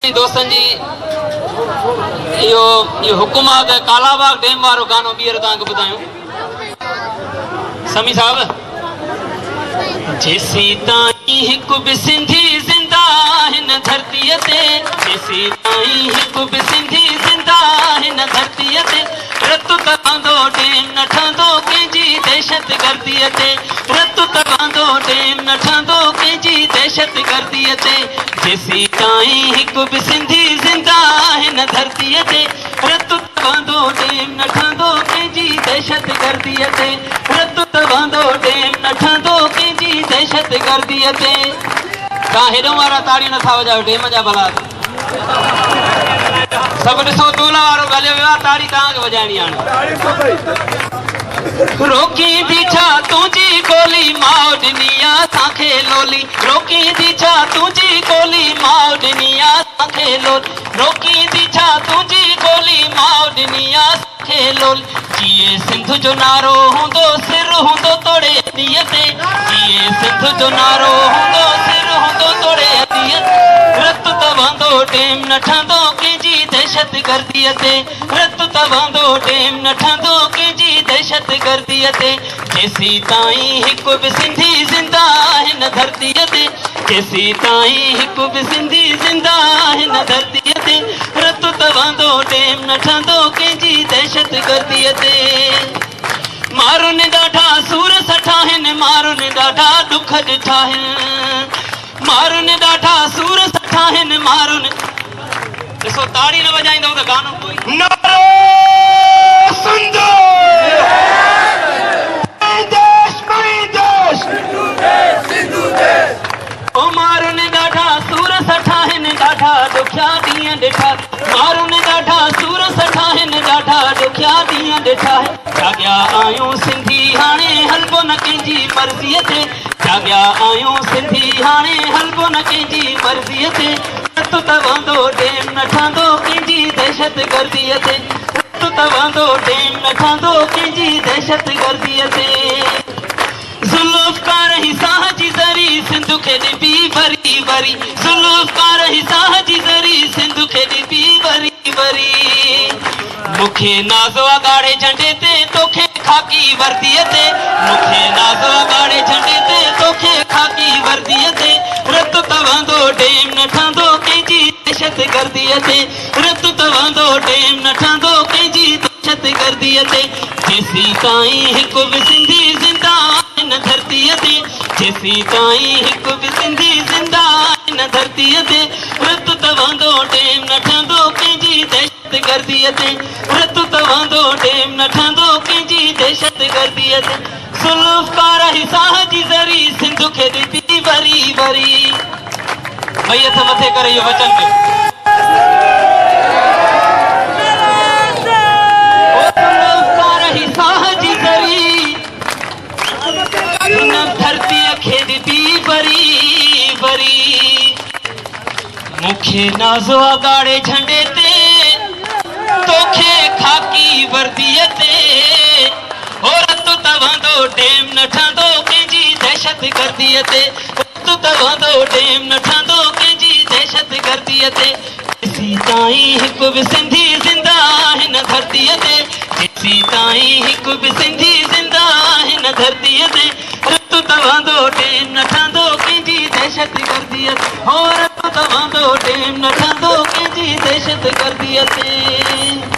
दोस्तन जी यो हुकुम आ गया कालाबाग डैम वारो गानो बीर तक बुधायूं समी साहब जेसी ताई हिकु भी सिंधी जिंदा हिन धरतीअ ते जेसी ताई हिकु भी सिंधी जिंदा हिन धरतीअ ते रतु तवांदो डैम न ठहंदो कंहिंजी दहशतगर्दीअ ते रतु तवांदो डैम न ठहंदो कंहिंजी दहशतगर्दीअ ते जेसी ताई हिकु भी सिंधी जिंदा हिन धरतीअ ते रतु तवांदो डैम न ठहंदो कंहिंजी दहशतगर्दीअ ते रतु तवांदो डैम न ठहंदो कंहिंजी दहशतगर्दीअ ते तव्हां हेॾो वारा ताड़ी नथा वॼायो डैम जा भला सभु ॾिसो तोला वारो ॻाल्हियो वियो आहे ताड़ी तव्हांखे वॼाइणी हाणे रोकींदी छा तुंहिंजी गोली माउ ॾिनी असांखे लोली रोकींदी छा तुंहिंजी गोली माउ ॾिनी असांखे लोली रोकींदी छा तुंहिंजी गोली माउ ॾिनी असांखे लोली जिए सिंध जो नारो हूंदो सिर हूंदो तोड़े हदीअ ते जिए सिंध जो नारो हूंदो सिर हूंदो तोड़े हदीअ रतु तवांदो डैम न ठहंदो कंहिंजी दहशतगर्दीअ ते रतु तवांदो डैम न ठहंदो कंहिंजी दहशतगर्दीअ ते जेसी ताईं हिकु भी सिंधी जिंदा हिन धरतीअ ते जेसी ताईं हिकु भी सिंधी जिंदा हिन धरतीअ ते रतु तवांदो डैम न ठहंदो कंहिंजी दहशतगर्दीअ ते माण्हुनि ॾाढा सूर सठा आहिनि माण्हुनि ॾाढा ॾुख ॾिठा आहिनि माण्हुनि ॾाढा सूर सठा आहिनि माण्हुनि ॾिसो ताड़ी न वॼाईंदव त गानो कोई नारो सिंध ओ माण्हुनि ॾाढा सूर सठा आहिनि ॾाढा ॾुखिया ॾींहं ॾिठा माण्हुनि ॾाढा सूर सठा आहिनि ॾाढा ॾुखिया ॾींहं ॾिठा जाॻिया आहियूं सिंधी हाणे हलबो न कंहिंजी मर्ज़ीअ ते जाॻिया आहियूं सिंधी हाणे हलबो न कंहिंजी मर्ज़ीअ ते रतु तवांदो डैम न ठहंदो कंहिंजी दहशतगर्दीअ ते रतु तवांदो डैम न ठहंदो कंहिंजी दहशतगर्दीअ ते ज़ुल्फ़कार ही साह जी ज़री सिंधु खे ॾिबी वरी वरी ज़ुल्फ़कार ही साह जी ज़री सिंधु खे ॾिबी वरी वरी मूंखे नाज़ो ॻाढ़े झंडे ते तोखे खाकी वर्दीअ ते मूंखे नाज़ो ॻाढ़े झंडे ते तोखे खाकी वर्दीअ ते रतु तवांदो डैम न ठहंदो कंहिंजी दहशतगर्दीअ ते रतु तवांदो डैम न ठहंदो कंहिंजी दहशतगर्दीअ ते जेसी ताईं हिकु भी सिंधी जिंदा हिन धरतीअ ते जेसी ताईं हिकु भी सिंधी जिंदा हिन धरतीअ ते रतु तवांदो डैम न ठहंदो कंहिंजी दहशतगर्दीअ ते रतु तवांदो डैम न ठहंदो कंहिंजी दहशतगर्दीअ ते ज़ुल्फ़कार ही साह जी ज़री सिंधु खे ॾिबी वरी वरी भई हथ मथे करे इहो वचन कयो धरतीअ खे ॾिबी वरी वरी मूंखे नाज़ो ॻाढ़े झंडे ते तोखे खाकी वर्दीअ ते हो रतु तवांदो डैम न ठहंदो कंहिंजी दहशतगर्दीअ ते रतु तवांदो डैम न ठहंदो कंहिंजी दहशतगर्दीअ ते जेसी ताईं हिकु भी सिंधी जिंदा हिन धरतीअ ते जेसी ताईं हिकु भी सिंधी जिंदा हिन धरतीअ ते रतु तवांदो डैम न ठहंदो कंहिंजी दहशतगर्दीअ ते हो रतु तवांदो डैम न ठहंदो कंहिंजी दहशतगर्दीअ ते